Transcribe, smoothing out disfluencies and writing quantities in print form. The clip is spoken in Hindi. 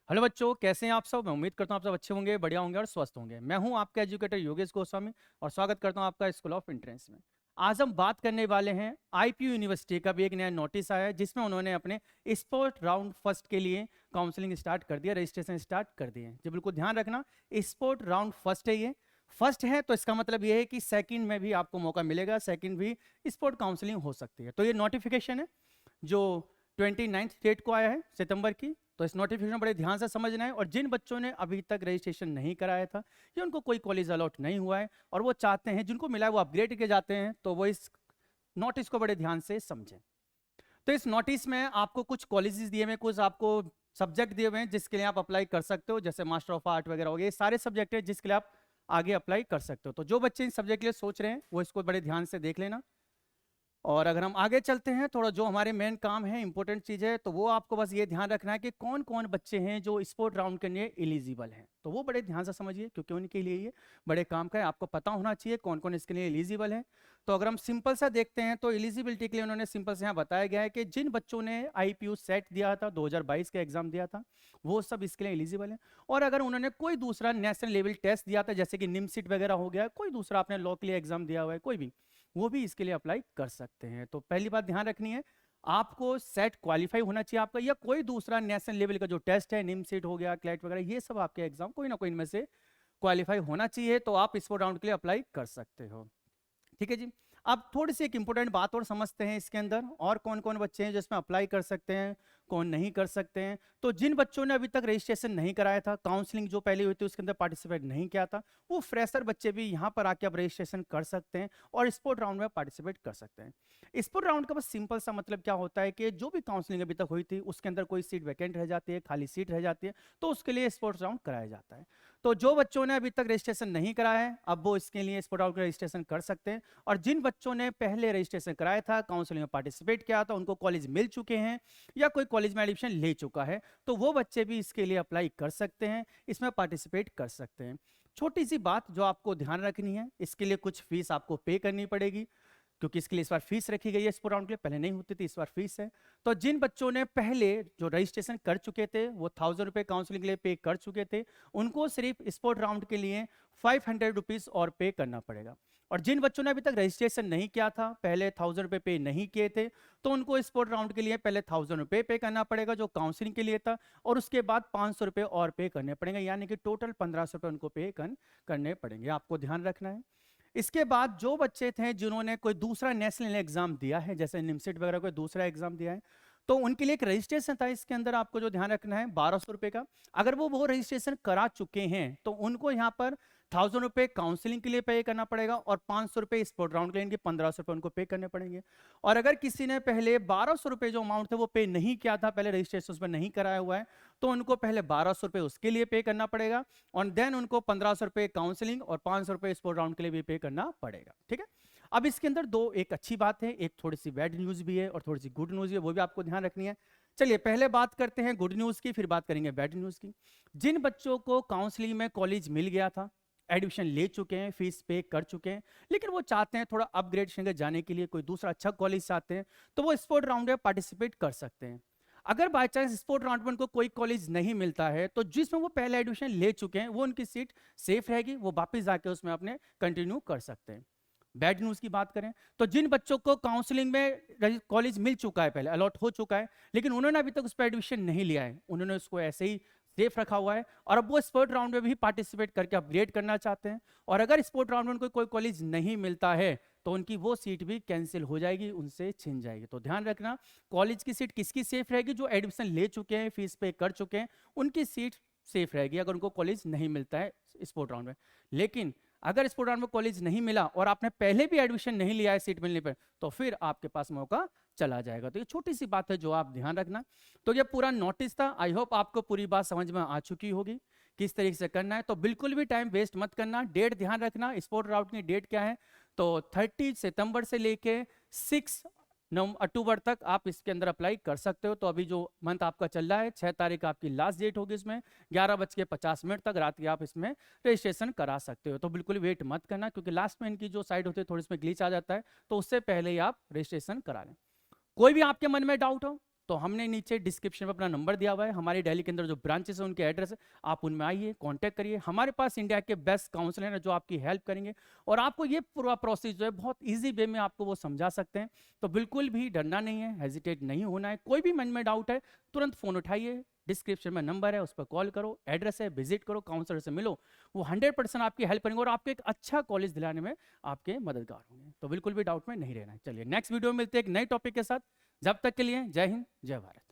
हेलो बच्चों, कैसे हैं आप सब। मैं उम्मीद करता हूँ आप सब अच्छे होंगे, बढ़िया होंगे और स्वस्थ होंगे। मैं हूँ आपका एजुकेटर योगेश गोस्वामी और स्वागत करता हूँ आपका स्कूल ऑफ एंट्रेंस में। आज हम बात करने वाले हैं आईपीयू यूनिवर्सिटी का भी एक नया नोटिस आया है, जिसमें उन्होंने अपने स्पोर्ट राउंड फर्स्ट के लिए काउंसलिंग स्टार्ट कर दिया, रजिस्ट्रेशन स्टार्ट कर दिए हैं। जी बिल्कुल ध्यान रखना, स्पोर्ट राउंड फर्स्ट है ये। फर्स्ट है तो इसका मतलब ये है कि सेकंड में भी आपको मौका मिलेगा, सेकंड भी स्पोर्ट काउंसलिंग हो सकती है। तो ये नोटिफिकेशन है जो 29 डेट को आया है सितंबर की। तो इस नोटिफिकेशन बड़े ध्यान से समझना है। और जिन बच्चों ने अभी तक रजिस्ट्रेशन नहीं कराया था या उनको कोई कॉलेज अलॉट नहीं हुआ है और वो चाहते हैं, जिनको मिला है वो अपग्रेड के जाते हैं, तो वो इस नोटिस को बड़े ध्यान से समझें। तो इस नोटिस में आपको कुछ कॉलेजेस दिए हुए हैं, कुछ आपको सब्जेक्ट दिए हुए हैं जिसके लिए आप अप्लाई कर सकते हो, जैसे मास्टर ऑफ आर्ट वगैरह हो गए। ये सारे सब्जेक्ट हैं जिसके लिए आप आगे अप्लाई कर सकते हो। तो जो बच्चे इन सब्जेक्ट के लिए सोच रहे हैं वो इसको बड़े ध्यान से देख लेना। और अगर हम आगे चलते हैं, थोड़ा जो हमारे मेन काम है, इंपॉर्टेंट चीज है, तो वो आपको बस ये ध्यान रखना है कि कौन कौन बच्चे हैं जो स्पोर्ट राउंड के लिए एलिजिबल हैं। तो वो बड़े ध्यान से समझिए, क्योंकि उनके लिए ये बड़े काम का है। आपको पता होना चाहिए कौन कौन इसके लिए एलिजिबल है। तो अगर हम सिंपल सा देखते हैं, तो एलिजिबिलिटी के लिए उन्होंने सिंपल से यहाँ बताया गया है कि जिन बच्चों ने आईपीयू सेट दिया था, 2022 का एग्जाम दिया था, वो सब इसके लिए एलिजिबल है। और अगर उन्होंने कोई दूसरा नेशनल लेवल टेस्ट दिया था, जैसे कि निमसिट वगैरह हो गया, कोई दूसरा आपने लॉ के लिए एग्जाम दिया हुआ है कोई भी, वो भी इसके लिए अप्लाई कर सकते हैं। तो पहली बात ध्यान रखनी है, आपको सेट क्वालिफाई होना चाहिए आपका, या कोई दूसरा नेशनल लेवल का जो टेस्ट है, निमसेट हो गया, क्लैट वगैरह, ये सब आपके एग्जाम कोई ना कोई इनमें से क्वालिफाई होना चाहिए, तो आप इस राउंड के लिए अप्लाई कर सकते हो। ठीक है जी। अब थोड़ी सी एक इंपॉर्टेंट बात और समझते हैं इसके अंदर, और कौन कौन बच्चे हैं जिसमें अप्लाई कर सकते हैं, कौन नहीं कर सकते हैं। तो जिन बच्चों ने अभी तक रजिस्ट्रेशन नहीं कराया था, काउंसलिंग जो पहले हुई थी उसके अंदर पार्टिसिपेट नहीं किया था, वो फ्रेशर बच्चे भी यहाँ पर आके अब रजिस्ट्रेशन कर सकते हैं और स्पोर्ट राउंड में पार्टिसिपेट कर सकते हैं। स्पोर्ट राउंड का बस सिंपल सा मतलब क्या होता है कि जो भी काउंसलिंग अभी तक हुई थी उसके अंदर कोई सीट वैकेंट रह जाती है, खाली सीट रह जाती है, तो उसके लिए स्पोर्ट्स राउंड कराया जाता है। तो जो बच्चों ने अभी तक रजिस्ट्रेशन नहीं कराया है, अब वो इसके लिए स्पोर्ट राउंड का रजिस्ट्रेशन कर सकते हैं। और जिन बच्चों ने पहले रजिस्ट्रेशन कराया था, काउंसलिंग में पार्टिसिपेट किया था, उनको कॉलेज मिल चुके हैं या कोई कॉलेज में एडमिशन ले चुका है, तो वो बच्चे भी इसके लिए अप्लाई कर सकते हैं, इसमें पार्टिसिपेट कर सकते हैं। छोटी सी बात जो आपको ध्यान रखनी है, इसके लिए कुछ फीस आपको पे करनी पड़ेगी, क्योंकि इसके लिए इस बार फीस रखी गई है स्पोर्ट राउंड के लिए, पहले नहीं होती थी, इस बार फीस है। तो जिन बच्चों ने पहले जो रजिस्ट्रेशन कर चुके थे, वो 1000 रुपये काउंसलिंग के लिए पे कर चुके थे, उनको सिर्फ स्पोर्ट राउंड के लिए 500 रुपीज और पे करना पड़ेगा। और जिन बच्चों ने अभी तक रजिस्ट्रेशन नहीं किया था, पहले 1000 रुपये पे नहीं किए थे, तो उनको स्पोर्ट राउंड के लिए पहले 1000 रुपये पे करना पड़ेगा जो काउंसलिंग के लिए था, और उसके बाद 500 रुपये और पे करने पड़ेंगे, यानी कि टोटल 1500 रुपये उनको पे करने पड़ेंगे। आपको ध्यान रखना है। इसके बाद जो बच्चे थे जिन्होंने कोई दूसरा नेशनल एग्जाम दिया है, जैसे निमसेट वगैरह कोई दूसरा एग्जाम दिया है, तो उनके लिए एक रजिस्ट्रेशन था, इसके अंदर आपको जो ध्यान रखना है 1200 रुपये का। अगर वो रजिस्ट्रेशन करा चुके हैं तो उनको यहाँ पर 1000 रुपये काउंसलिंग के लिए पे करना पड़ेगा और 500 रुपये स्पोर्ट राउंड के लिए, 1500 रुपये उनको पे करने पड़ेंगे। और अगर किसी ने पहले 1200 रुपये जो अमाउंट थे वो पे नहीं किया था, पहले रजिस्ट्रेशन उसमें नहीं कराया हुआ है, तो उनको पहले 1200 रुपये उसके लिए पे करना पड़ेगा, और देन उनको 1500 रुपये काउंसलिंग और 500 रुपये स्पोर्ट राउंड के लिए भी पे करना पड़ेगा। ठीक है। अब इसके अंदर दो, एक अच्छी बात है, एक थोड़ी सी बैड न्यूज भी है और थोड़ी सी गुड न्यूज भी है, वो भी आपको ध्यान रखनी है। चलिए पहले बात करते हैं गुड न्यूज की, फिर बात करेंगे बैड न्यूज की। जिन बच्चों को काउंसलिंग में कॉलेज मिल गया था, एडमिशन ले चुके हैं, फीस पे कर चुके हैं, लेकिन वो चाहते हैं थोड़ा अपग्रेड जाने के लिए कोई दूसरा अच्छा कॉलेज चाहते हैं, तो वो स्पोर्ट राउंड में पार्टिसिपेट कर सकते हैं। अगर बाय चांस स्पोर्ट राउंड में उनको कोई कॉलेज नहीं मिलता है, तो जिसमें वो पहले एडमिशन ले चुके हैं वो उनकी सीट सेफ रहेगी, वो वापस जाके उसमें अपने कंटिन्यू कर सकते हैं। बैड न्यूज की बात करें, तो जिन बच्चों को काउंसलिंग में कॉलेज मिल चुका है, पहले अलॉट हो चुका है, लेकिन उन्होंने अभी तक उस पर एडमिशन नहीं लिया है, उन्होंने उसको ऐसे ही सेफ रखा हुआ है, और अब वो स्पोर्ट राउंड में भी पार्टिसिपेट करके अपग्रेड करना चाहते हैं, और अगर स्पोर्ट राउंड में उनको कोई कॉलेज नहीं मिलता है, तो उनकी वो सीट भी कैंसिल हो जाएगी, उनसे छिन जाएगी। तो ध्यान रखना, कॉलेज की सीट किसकी सेफ रहेगी? जो एडमिशन ले चुके हैं, फीस पे कर चुके हैं, उनकी सीट सेफ रहेगी अगर उनको कॉलेज नहीं मिलता है स्पोर्ट राउंड में। लेकिन अगर स्पोर्ट राउंड में कॉलेज नहीं मिला और आपने पहले भी एडमिशन नहीं लिया है सीट मिलने पर, तो फिर आपके पास मौका चला जाएगा। तो ये छोटी सी बात है जो आप ध्यान रखना। तो ये पूरा नोटिस था, आई होप आपको पूरी बात समझ में आ चुकी होगी किस तरीके से करना है। तो बिल्कुल भी टाइम वेस्ट मत करना, डेट ध्यान रखना, स्पोर्ट राउंड की डेट क्या है, तो 30 सितंबर से लेके 6 अक्टूबर तक आप इसके अंदर अप्लाई कर सकते हो। तो अभी जो मंथ आपका चल रहा है, 6 तारीख आपकी लास्ट डेट होगी, इसमें 11:50 तक रात की आप इसमें रजिस्ट्रेशन करा सकते हो। तो बिल्कुल वेट मत करना, क्योंकि लास्ट में इनकी जो साइड होती है थोड़ी इसमें ग्लिच आ जाता है, तो उससे पहले ही आप रजिस्ट्रेशन करा लें। कोई भी आपके मन में डाउट हो तो हमने नीचे डिस्क्रिप्शन में अपना नंबर दिया हुआ है, हमारी दिल्ली के अंदर जो ब्रांचेस है उनके एड्रेस है, आप उनमें आइए, कांटेक्ट करिए। हमारे पास इंडिया के बेस्ट काउंसलर हैं जो आपकी हेल्प करेंगे और आपको ये पूरा प्रोसेस जो है बहुत ईजी वे में आपको वो समझा सकते हैं। तो बिल्कुल भी डरना नहीं है, हेजिटेट नहीं होना है। कोई भी मन में डाउट है तुरंत फ़ोन उठाइए, डिस्क्रिप्शन में नंबर है उस पर कॉल करो, एड्रेस है, विजिट करो, काउंसलर से मिलो, वो 100% आपकी हेल्प करेंगे और आपको एक अच्छा कॉलेज दिलाने में आपके मददगार होंगे। तो बिल्कुल भी डाउट में नहीं रहना है। चलिए नेक्स्ट वीडियो में मिलते हैं एक नए टॉपिक के साथ। जब तक के लिए जय हिंद, जय भारत।